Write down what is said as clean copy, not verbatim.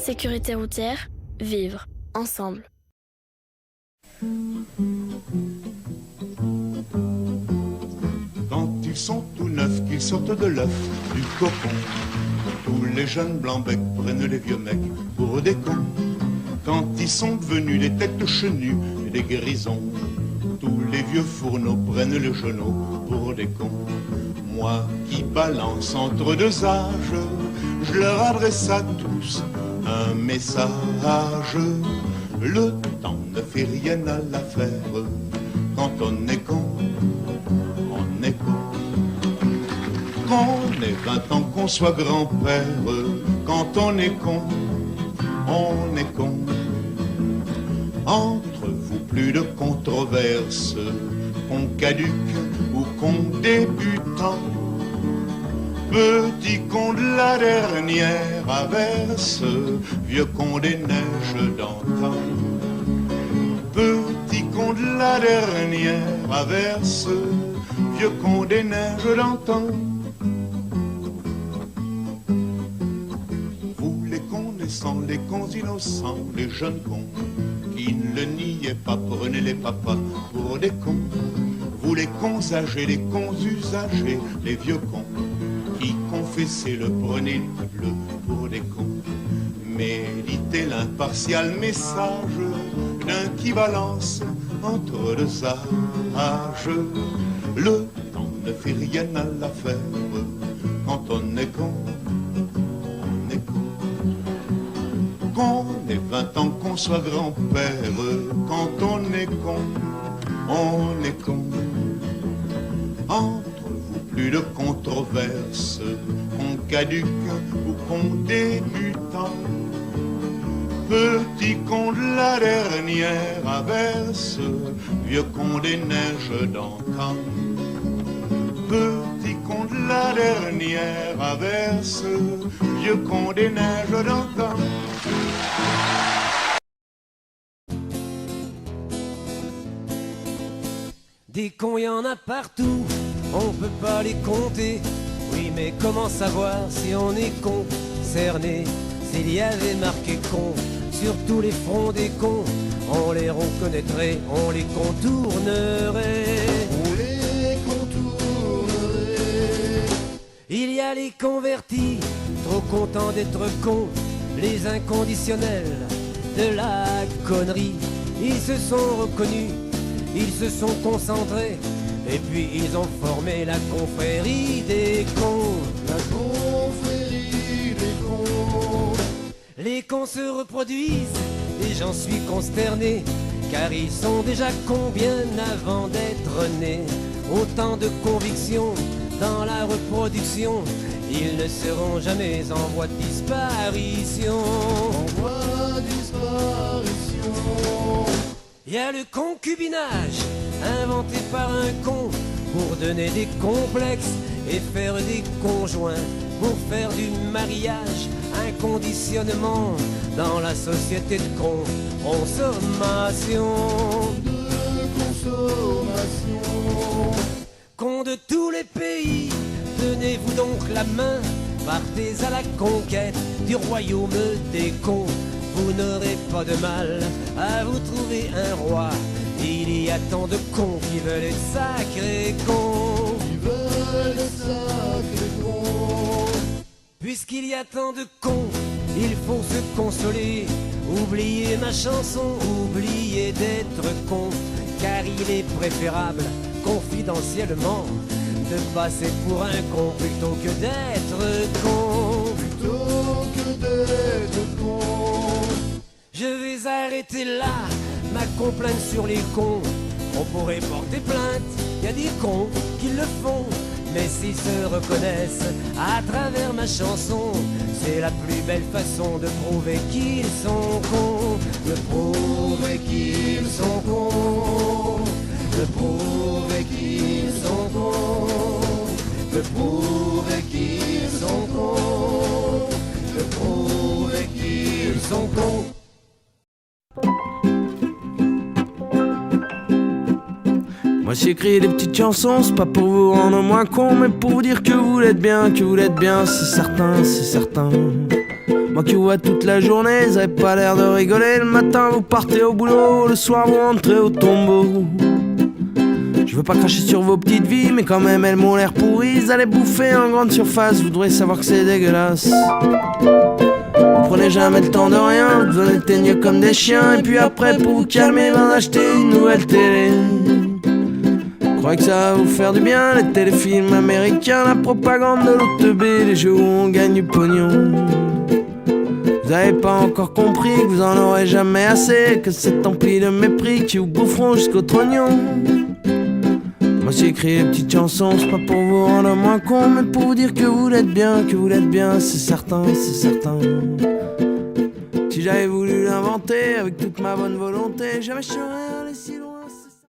Sécurité routière, vivre ensemble. Quand ils sont tout neufs, qu'ils sortent de l'œuf, du cocon, tous les jeunes blancs-becs prennent les vieux mecs pour des cons. Quand ils sont devenus des têtes chenues et des grisons, tous les vieux fourneaux prennent les genoux pour des cons. Moi qui balance entre deux âges, je leur adresse à tous un message. Le temps ne fait rien à l'affaire. Quand on est con, on est con. Qu'on ait 20 ans, qu'on soit grand-père, quand on est con, on est con. Entre vous, plus de controverses, qu'on caduque ou qu'on débutant. Petit con de la dernière averse, vieux con des neiges d'antan. Petit con de la dernière averse, vieux con des neiges d'antan. Vous les connaissants, les cons innocents, les jeunes cons qui ne le niaient pas, prenez les papas pour des cons. Vous les cons âgés, les cons usagés, les vieux cons qui confessaient le prenez le pour des cons. Méditez l'impartial message d'un qui balance entre deux âges. Le temps ne fait rien à l'affaire. Quand on est con, on est con. Qu'on ait 20 ans, qu'on soit grand-père, quand on est con, on est con. Entre vous, plus de controverses, qu'on caduque ou qu'on débutant. Petit con de la dernière averse, vieux con des neiges d'antan. Petit con de la dernière averse, vieux con des neiges d'antan. Des cons y en a partout, on peut pas les compter. Oui, mais comment savoir si on est concerné? S'il y avait marqué con sur tous les fronts des cons, on les reconnaîtrait, on les contournerait. On les contournerait. Il y a les convertis, trop contents d'être cons, les inconditionnels de la connerie. Ils se sont reconnus, ils se sont concentrés, et puis ils ont formé la confrérie des cons. La confrérie des cons. Les cons se reproduisent, et j'en suis consterné, car ils sont déjà cons bien avant d'être nés. Autant de convictions dans la reproduction, ils ne seront jamais en voie de disparition. En voie de disparition. Il y a le concubinage, inventé par un con, pour donner des complexes et faire des conjoints, pour faire du mariage un conditionnement dans la société de consommation. Cons de tous les pays, tenez-vous donc la main, partez à la conquête du royaume des cons. Vous n'aurez pas de mal à vous trouver un roi. Il y a tant de cons qui veulent être sacrés cons. Qui veulent être sacrés cons. Puisqu'il y a tant de cons, il faut se consoler. Oubliez ma chanson, oubliez d'être con, car il est préférable, confidentiellement, de passer pour un con plutôt que d'être con. Plutôt que d'être con. Je vais arrêter là ma complainte sur les cons. On pourrait porter plainte, y a des cons qui le font, mais s'ils se reconnaissent à travers ma chanson, c'est la plus belle façon de prouver qu'ils sont cons. De prouver qu'ils sont cons. De prouver qu'ils sont cons. De prouver qu'ils sont cons. De prouver qu'ils sont cons. Moi j'écris des petites chansons, c'est pas pour vous rendre moins con, mais pour vous dire que vous l'êtes bien, c'est certain, c'est certain. Moi qui vous vois toute la journée, vous avez pas l'air de rigoler. Le matin vous partez au boulot, le soir vous rentrez au tombeau. Je veux pas cracher sur vos petites vies, mais quand même elles m'ont l'air pourries. Vous allez bouffer en grande surface, vous devrez savoir que c'est dégueulasse. Vous prenez jamais le temps de rien, vous en éteignez comme des chiens. Et puis après pour vous calmer, vous achetez une nouvelle télé. Vous croyez que ça va vous faire du bien, les téléfilms américains, la propagande de l'OTB, les jeux où on gagne du pognon. Vous avez pas encore compris que vous en aurez jamais assez, que c'est empli de mépris qui vous boufferont jusqu'au trognon. Moi j'ai écrit des petites chansons, c'est pas pour vous rendre moins con, mais pour vous dire que vous l'êtes bien, c'est certain, c'est certain. Si j'avais voulu l'inventer avec toute ma bonne volonté, jamais je serais allé si loin.